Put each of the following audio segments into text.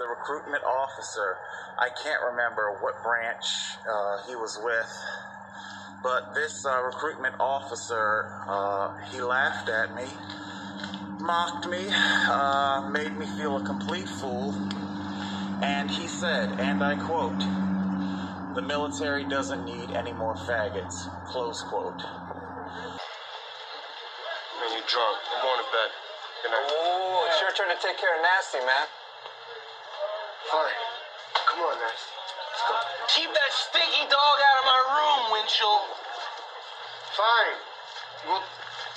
the recruitment officer. I can't remember what branch he was with, but this recruitment officer, he laughed at me, mocked me, made me feel a complete fool, and he said, and I quote, "The military doesn't need any more faggots," close quote. Man, you drunk. I'm going to bed. Good night. Oh, it's your turn to take care of Nasty, man. Fine. Come on, Nasty. Let's go. Keep that stinky dog out of my room, Winchell. Fine. We'll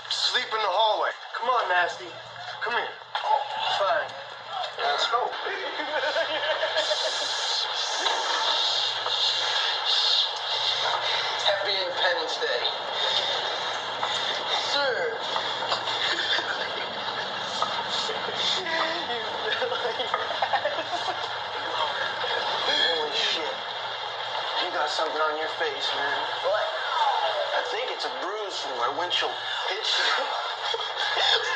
sleep in the hallway. Come on, Nasty. Come here. Fine. Let's go. Happy Independence Day. Sir. Holy shit. You got something on your face, man. What? I think it's a bruise from where Winchell hit you.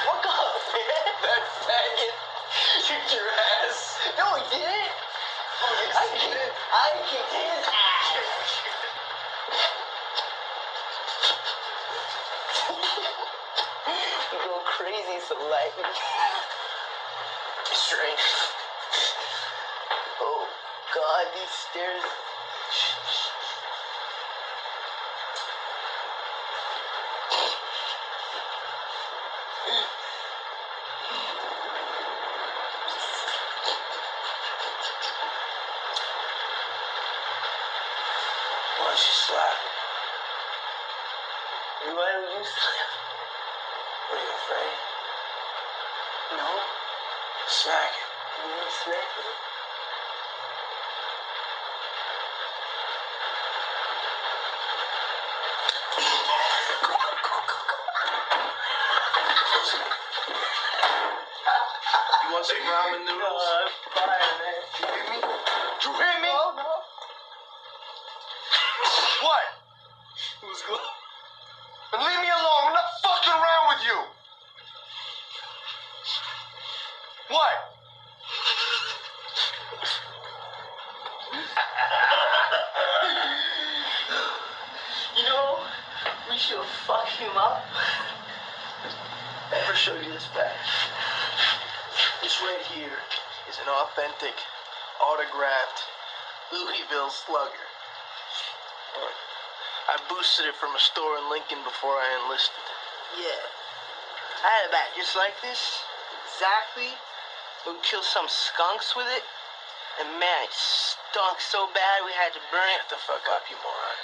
Fuck off, man. That faggot kicked your ass. No, he didn't. I kicked his ass. You go crazy, Smollett. Straight. Oh, God, these stairs. Why don't you slap it? Why don't you slap it? What, are you afraid? No. Smack it. You want to smack it? You want some ramen noodles? No, I'm fine, man. You hit me? You hit me? No. What? Who's good? And leave me alone. I'm not fucking around with you. What? You know, we should fuck him up. Never show you this badge. This right here is an authentic, autographed Louisville Slugger. I boosted it from a store in Lincoln before I enlisted. Yeah. I had a bat just like this. Exactly. We killed some skunks with it. And man, it stunk so bad we had to burn it. Shut the fuck up, you moron.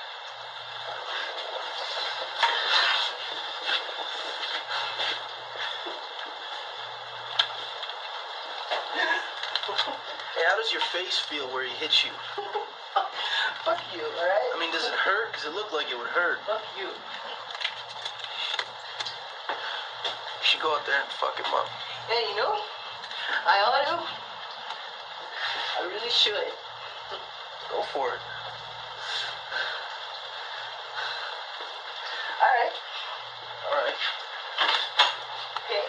Hey, how does your face feel where he hits you? Fuck you, alright? I mean, does it hurt? Because it looked like it would hurt. Fuck you. You should go out there and fuck him up. Yeah, you know, I ought to. I really should. Go for it. Alright. Alright. Okay.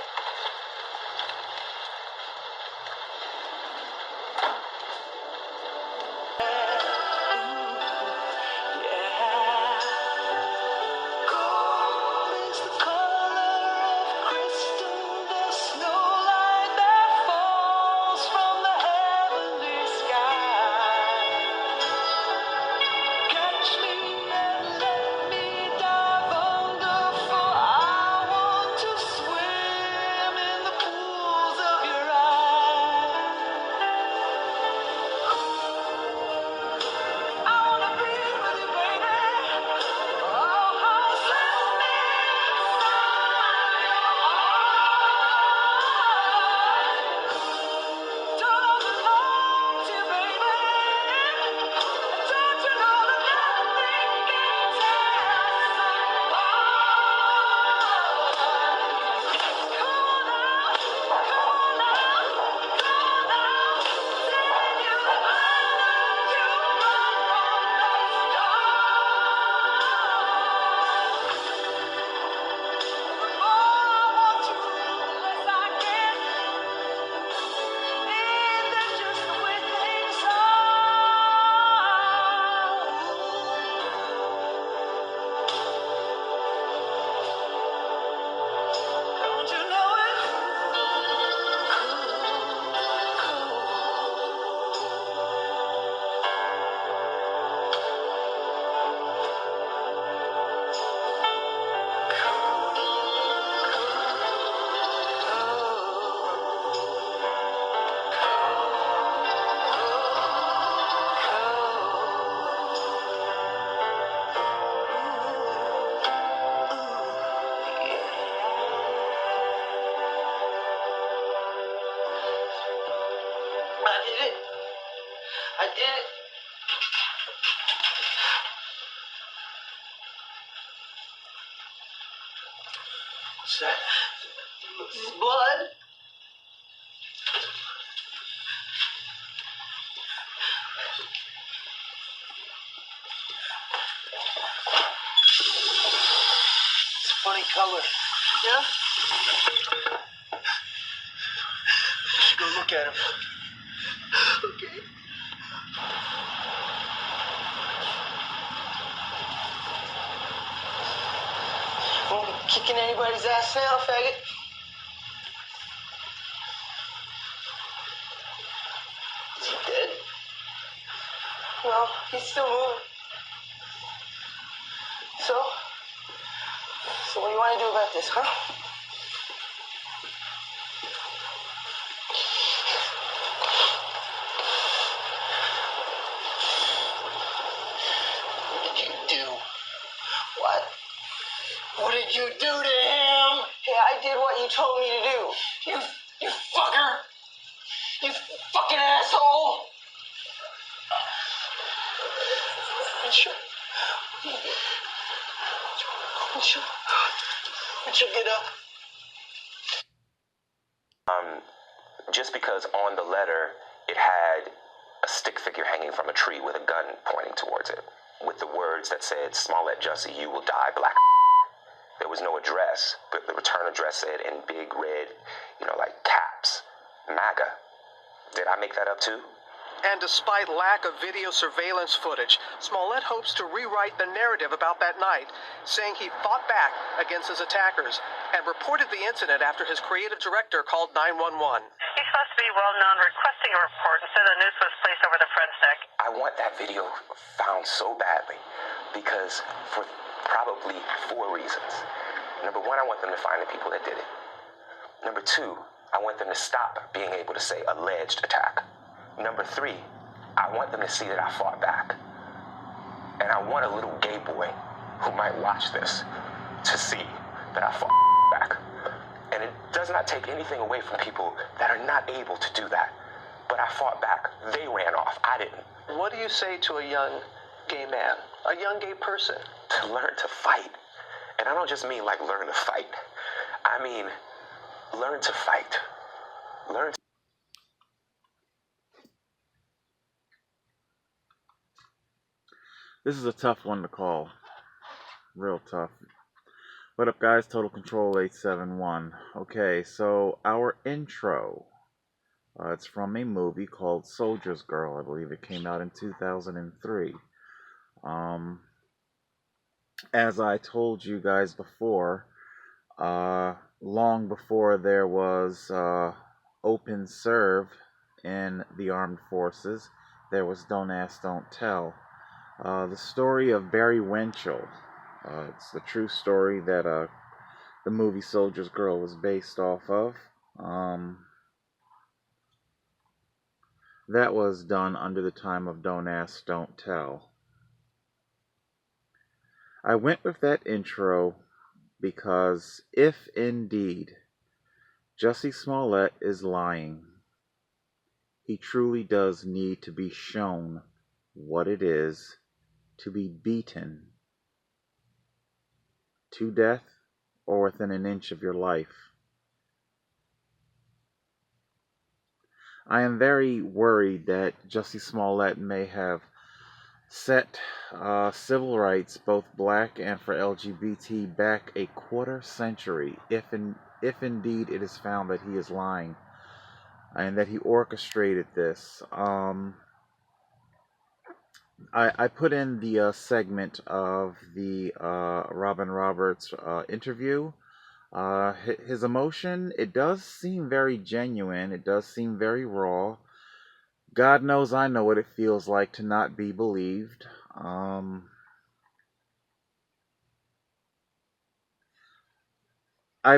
did it. I did it. What's that? This is blood. It's a funny color. Yeah? You should go look at him. Okay. Won't be kicking anybody's ass now, faggot. Is he dead? No, he's still moving. So what do you want to do about this, huh? What did you do? What? What did you do to him? Hey, I did what you told me to do. You fucker! You fucking asshole! She'll get up. Just because on the letter it had a stick figure hanging from a tree with a gun pointing towards it, with the words that said, Smollett, Jussie, you will die, black. There was no address, but the return address said in big red, like caps, MAGA. Did I make that up too? And despite lack of video surveillance footage, Smollett hopes to rewrite the narrative about that night, saying he fought back against his attackers and reported the incident after his creative director called 911. He's supposed to be well-known requesting a report instead the noose was placed over the friend's neck. I want that video found so badly because for probably 4 reasons. Number 1, I want them to find the people that did it. Number 2, I want them to stop being able to say alleged attack. Number 3, I want them to see that I fought back. And I want a little gay boy who might watch this to see that I fought back. And it does not take anything away from people that are not able to do that. But I fought back. They ran off. I didn't. What do you say to a young gay man, a young gay person? To learn to fight. And I don't just mean like learn to fight. I mean, learn to fight. Learn to... This is a tough one to call. Real tough. What up, guys? Total Control 871. Okay, so our intro. It's from a movie called Soldier's Girl. I believe it came out in 2003. As I told you guys before, long before there was open serve in the armed forces, there was Don't Ask, Don't Tell. The story of Barry Winchell. It's the true story that the movie Soldier's Girl was based off of. That was done under the time of Don't Ask, Don't Tell. I went with that intro because if indeed Jussie Smollett is lying, he truly does need to be shown what it is to be beaten to death or within an inch of your life. I am very worried that Jussie Smollett may have set civil rights, both black and for LGBT, back a quarter century, if indeed it is found that he is lying and that he orchestrated this. I put in the segment of the Robin Roberts interview. His emotion, it does seem very genuine. It does seem very raw. God knows I know what it feels like to not be believed. I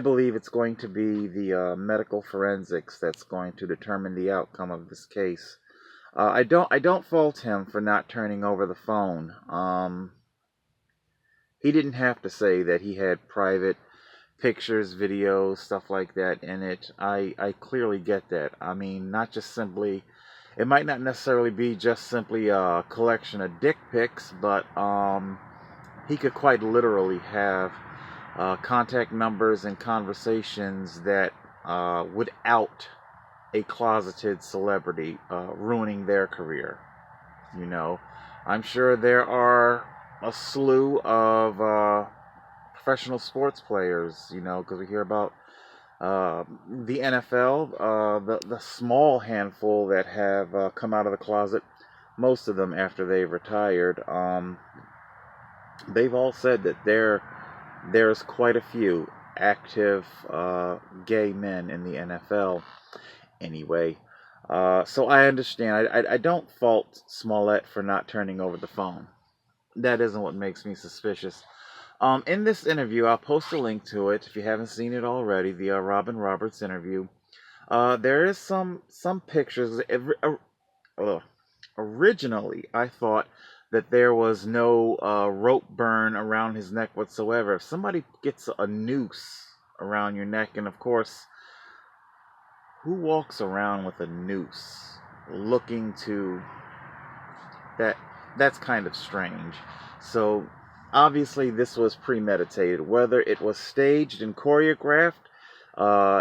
believe it's going to be the medical forensics that's going to determine the outcome of this case. I don't fault him for not turning over the phone. He didn't have to say that he had private pictures, videos, stuff like that in it. I clearly get that. I mean, not just simply It might not necessarily be just simply a collection of dick pics, but he could quite literally have contact numbers and conversations that would out a closeted celebrity, ruining their career. You know, I'm sure there are a slew of professional sports players, you know, because we hear about the NFL, the small handful that have come out of the closet, most of them after they've retired. They've all said that there's quite a few active gay men in the NFL. Anyway, so I understand. I don't fault Smollett for not turning over the phone. That isn't what makes me suspicious. In this interview, I'll post a link to it if you haven't seen it already. The Robin Roberts interview. There is some pictures. Originally, I thought that there was no rope burn around his neck whatsoever. If somebody gets a noose around your neck, and of course, who walks around with a noose looking to that's kind of strange. So obviously this was premeditated. Whether it was staged and choreographed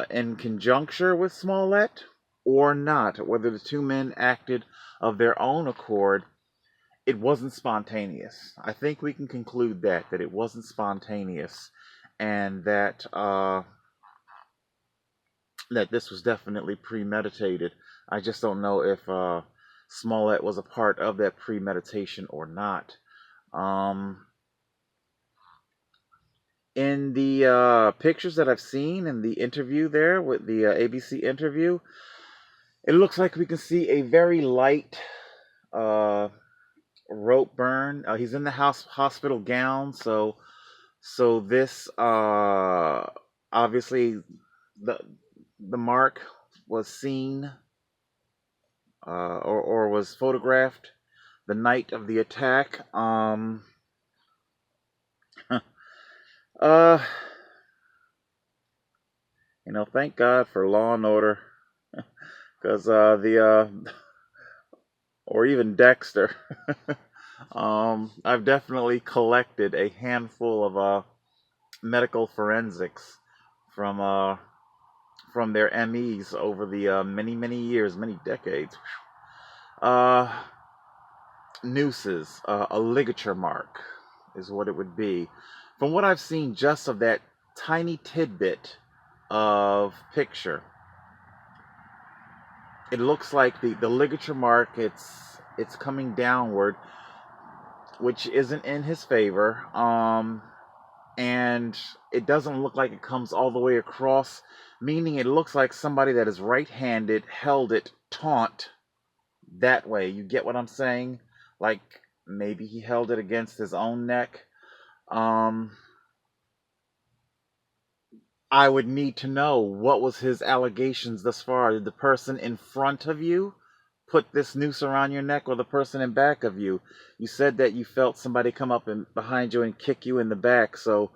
in conjunction with Smollett or not, whether the two men acted of their own accord, it wasn't spontaneous. I think we can conclude that it wasn't spontaneous, and that that this was definitely premeditated. I just don't know if Smollett was a part of that premeditation or not. In the pictures that I've seen in the interview there with the ABC interview, it looks like we can see a very light rope burn. He's in the hospital gown, so this obviously the mark was seen or was photographed the night of the attack. You know, thank God for Law and Order, because or even Dexter. I've definitely collected a handful of medical forensics from their MEs over the many years, many decades. Nooses, a ligature mark is what it would be. From what I've seen just of that tiny tidbit of picture, it looks like the ligature mark, it's coming downward, which isn't in his favor. And it doesn't look like it comes all the way across, meaning it looks like somebody that is right-handed held it taut that way. You get what I'm saying? Like maybe he held it against his own neck. I would need to know, what was his allegations thus far. Did the person in front of you put this noose around your neck, or the person in back of you? You said that you felt somebody come up behind you and kick you in the back. So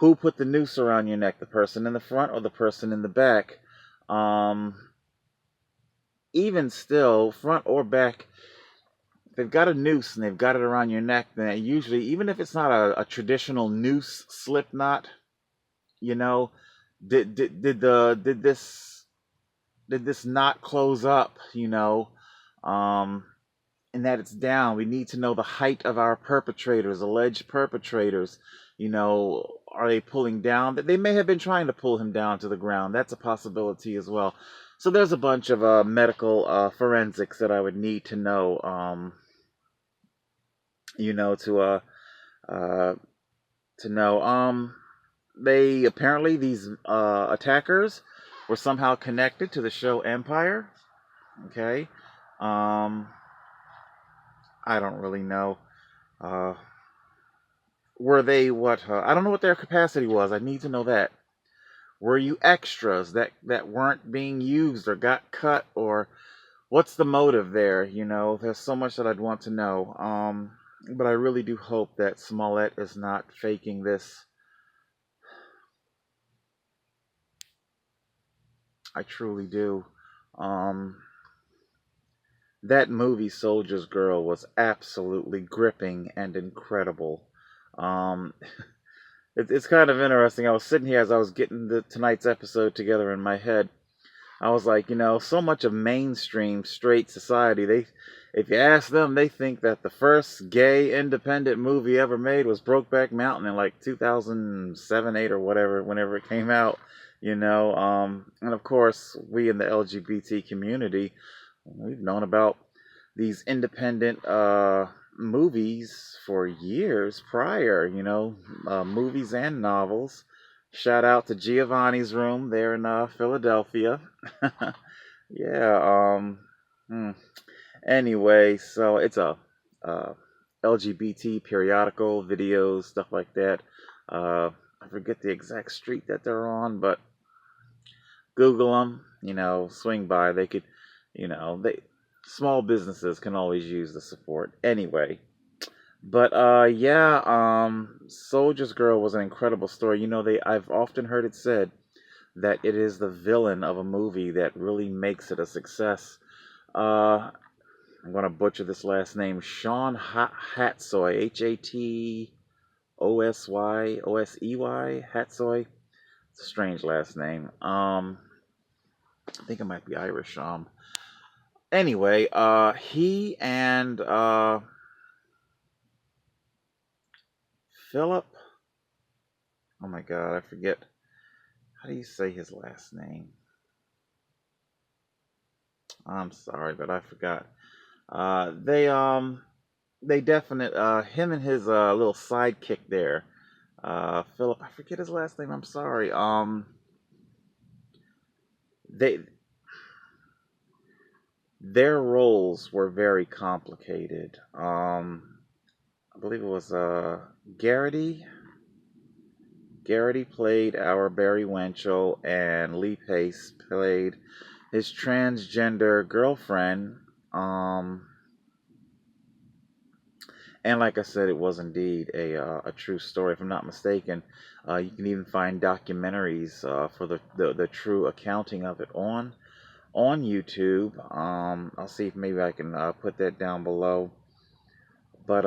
who put the noose around your neck? The person in the front or the person in the back? Even still, front or back, if they've got a noose and they've got it around your neck, then usually, even if it's not a traditional noose slip knot, you know, did this knot close up, you know, and that it's down. We need to know the height of our perpetrators, alleged perpetrators. You know, are they pulling down? They may have been trying to pull him down to the ground. That's a possibility as well. So there's a bunch of medical forensics that I would need to know, you know, to know. They apparently, these attackers were somehow connected to the show Empire. Okay. I don't really know. Were they what? I don't know what their capacity was. I need to know that. Were you extras that weren't being used or got cut, or what's the motive there? You know, there's so much that I'd want to know. But I really do hope that Smollett is not faking this. I truly do. that movie Soldier's Girl was absolutely gripping and incredible. Um, it's kind of interesting. I was sitting here as I was getting tonight's episode together in my head. I was like, so much of mainstream straight society, if you ask them, they think that the first gay independent movie ever made was Brokeback Mountain in like 2007, 8, or whatever, whenever it came out. And of course, we in the LGBT community, we've known about these independent movies for years prior, movies and novels. Shout out to Giovanni's Room there in Philadelphia. Yeah. Anyway, so it's a LGBT periodical, videos, stuff like that. I forget the exact street that they're on, but Google them. Swing by. They could, small businesses can always use the support. Anyway. But Soldier's Girl was an incredible story. I've often heard it said that it is the villain of a movie that really makes it a success. I'm gonna butcher this last name, Sean Hatsoy, Hatosy, Hatsoy. It's a strange last name. I think it might be Irish. Anyway, he and Philip. Oh my God, I forget. How do you say his last name? I'm sorry, but I forgot. They definite him and his little sidekick there. Philip, I forget his last name. I'm sorry. Their roles were very complicated. I believe it was Garrity. Garrity played our Barry Winchell, and Lee Pace played his transgender girlfriend. And like I said, it was indeed a true story. If I'm not mistaken, you can even find documentaries for the true accounting of it on YouTube. I'll see if maybe I can put that down below. But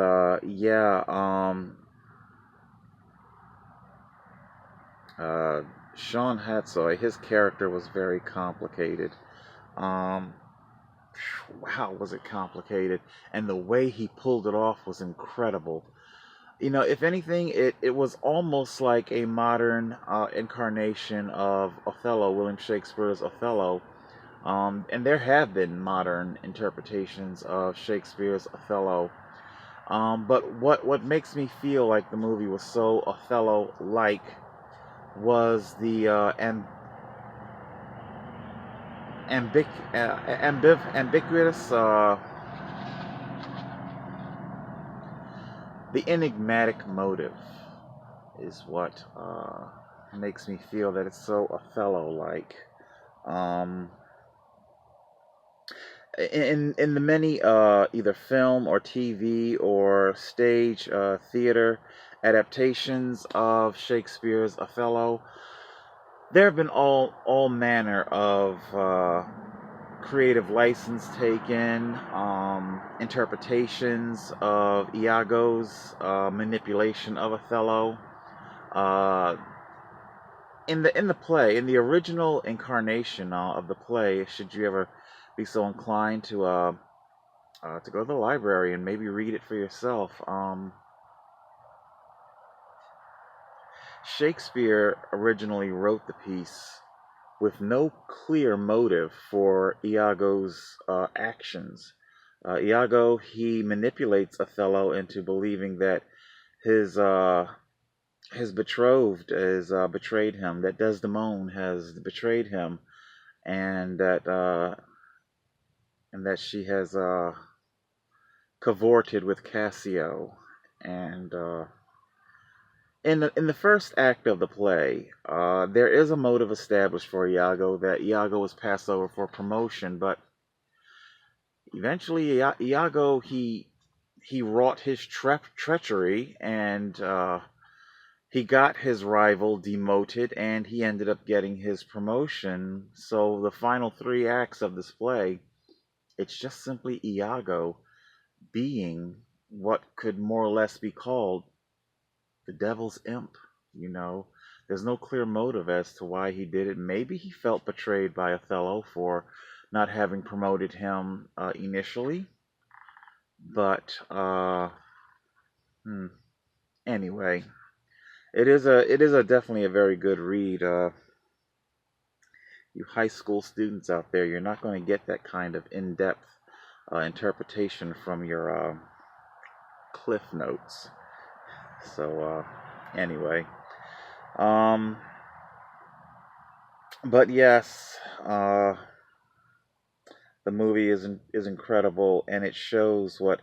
Sean Hatsoy, his character was very complicated. How was it complicated? And the way he pulled it off was incredible. If anything, it was almost like a modern incarnation of Othello, William Shakespeare's Othello. And there have been modern interpretations of Shakespeare's Othello. But what makes me feel like the movie was so Othello-like was the ambiguous, the enigmatic motive is what makes me feel that it's so Othello-like. In the many either film or TV or stage theater adaptations of Shakespeare's Othello, there have been all manner of creative license taken, interpretations of Iago's manipulation of Othello. In the play, in the original incarnation of the play, should you ever be so inclined to go to the library and maybe read it for yourself, Shakespeare originally wrote the piece with no clear motive for Iago's actions. Iago, he manipulates Othello into believing that his betrothed has betrayed him, that Desdemona has betrayed him, and that she has cavorted with Cassio. And in the first act of the play, there is a motive established for Iago, that Iago was passed over for promotion, but eventually Iago he wrought his treachery, and he got his rival demoted, and he ended up getting his promotion. So the final 3 acts of this play It's just simply Iago being what could more or less be called the devil's imp. You know, there's no clear motive as to why he did it. Maybe he felt betrayed by Othello for not having promoted him initially. But anyway, it is a definitely a very good read. You high school students out there, you're not going to get that kind of in-depth interpretation from your cliff notes. So anyway, but yes, the movie is incredible, and it shows what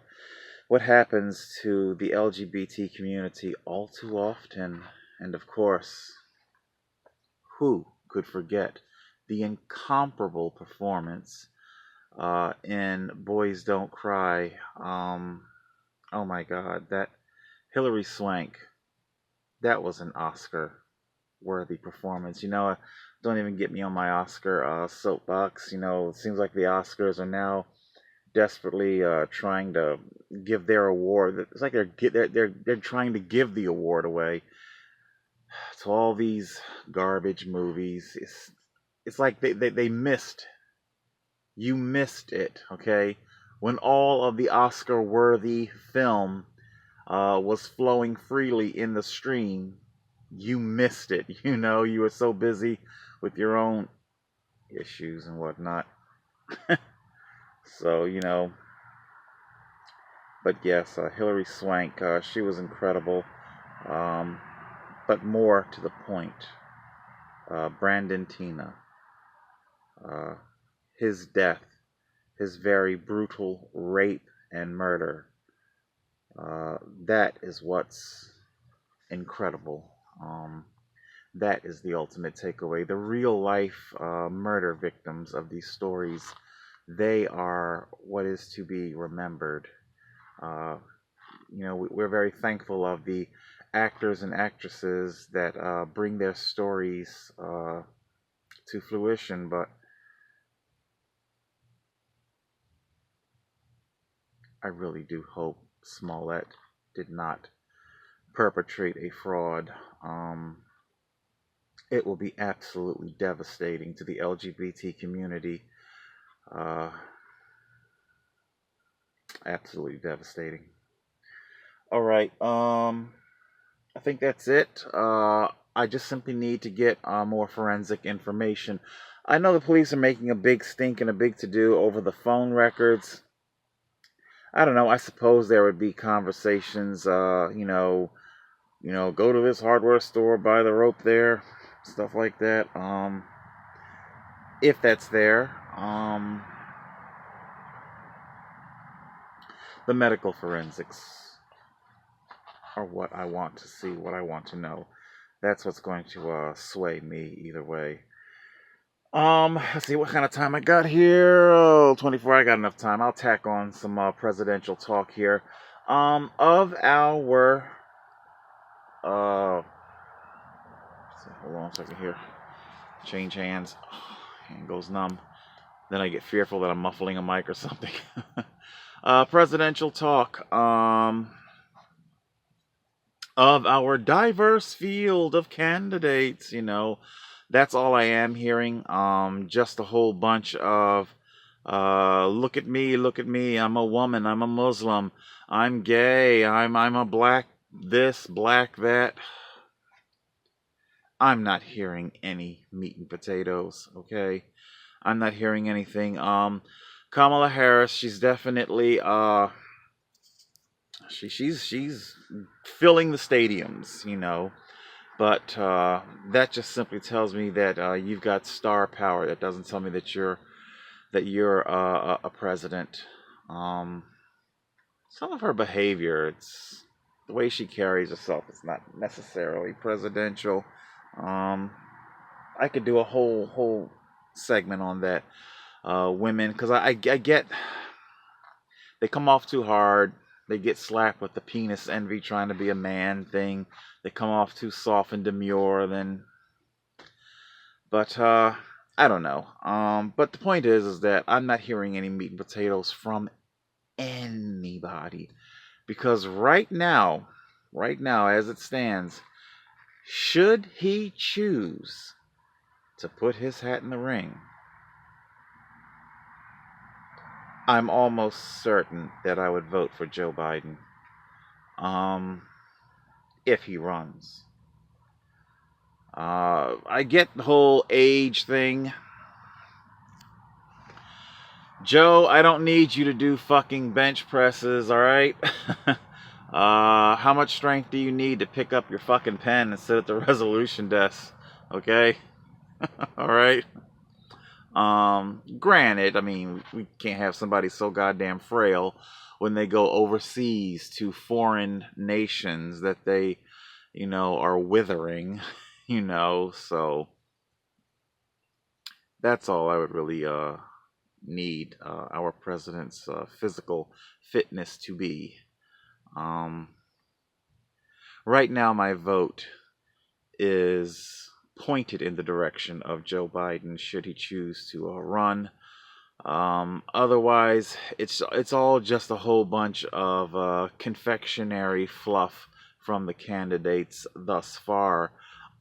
happens to the LGBT community all too often. And of course, who could forget the incomparable performance in Boys Don't Cry? Oh my God, that Hilary Swank, that was an Oscar-worthy performance. Don't even get me on my Oscar soapbox. It seems like the Oscars are now desperately trying to give their award. It's like they're trying to give the award away to all these garbage movies. It's like they missed. You missed it, okay? When all of the Oscar-worthy film was flowing freely in the stream, you missed it. You were so busy with your own issues and whatnot. So, but yes, Hilary Swank, she was incredible. But more to the point, Brandon Teena, his death, his very brutal rape and murder, that is what's incredible. That is the ultimate takeaway. The real life murder victims of these stories, they are what is to be remembered. We're very thankful of the actors and actresses that bring their stories to fruition, but I really do hope Smollett did not perpetrate a fraud. It will be absolutely devastating to the LGBT community. Absolutely devastating. All right. I think that's it. I just simply need to get more forensic information. I know the police are making a big stink and a big to-do over the phone records. I don't know. I suppose there would be conversations, go to this hardware store, buy the rope there, stuff like that. If that's there. The medical forensics are what I want to see, what I want to know. That's what's going to sway me either way. Let's see what kind of time I got here. 24. I got enough time. I'll tack on some presidential talk here. Of our hold on a second here. Change hands. Hand goes numb. Then I get fearful that I'm muffling a mic or something. Presidential talk. Of our diverse field of candidates, that's all I am hearing. Just a whole bunch of look at me, I'm a woman, I'm a Muslim, I'm gay, I'm a black this, black that. I'm not hearing any meat and potatoes, okay? I'm not hearing anything. Kamala Harris, she's definitely she's filling the stadiums, but that just simply tells me that you've got star power. That doesn't tell me that you're a president. Some of her behavior, it's the way she carries herself, it's not necessarily presidential. I could do a whole segment on that. Women, because I get they come off too hard. They get slapped with the penis envy, trying to be a man thing. They come off too soft and demure. But I don't know. But the point is that I'm not hearing any meat and potatoes from anybody. Because right now, as it stands, should he choose to put his hat in the ring, I'm almost certain that I would vote for Joe Biden. If he runs. I get the whole age thing. Joe, I don't need you to do fucking bench presses, alright? How much strength do you need to pick up your fucking pen and sit at the resolution desk? Okay? Alright? Granted, I mean, we can't have somebody so goddamn frail when they go overseas to foreign nations that they, are withering, so that's all I would really, need our president's physical fitness to be. Right now, my vote is pointed in the direction of Joe Biden should he choose to run. Otherwise, it's all just a whole bunch of confectionery fluff from the candidates thus far.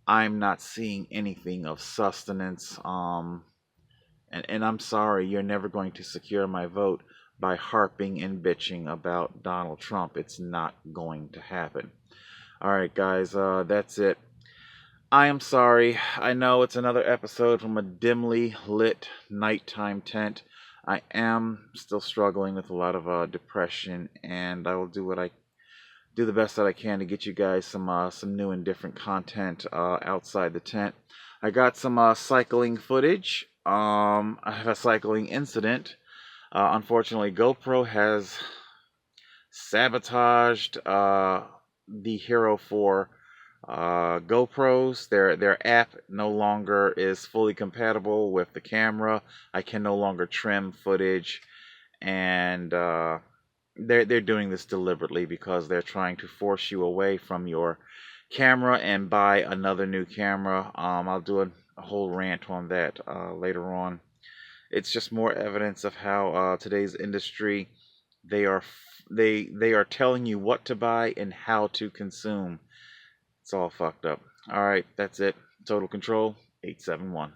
I'm not seeing anything of sustenance. And I'm sorry, you're never going to secure my vote by harping and bitching about Donald Trump. It's not going to happen. Alright, guys, that's it. I am sorry. I know it's another episode from a dimly lit nighttime tent. I am still struggling with a lot of depression, and I will do the best that I can to get you guys some new and different content outside the tent. I got some cycling footage. I have a cycling incident. Unfortunately, GoPro has sabotaged the Hero 4 GoPros. Their app no longer is fully compatible with the camera. I can no longer trim footage, and they're doing this deliberately because they're trying to force you away from your camera and buy another new camera. I'll do a whole rant on that later on. It's just more evidence of how today's industry, they are telling you what to buy and how to consume. It's all fucked up. All right, that's it. Total Control 871.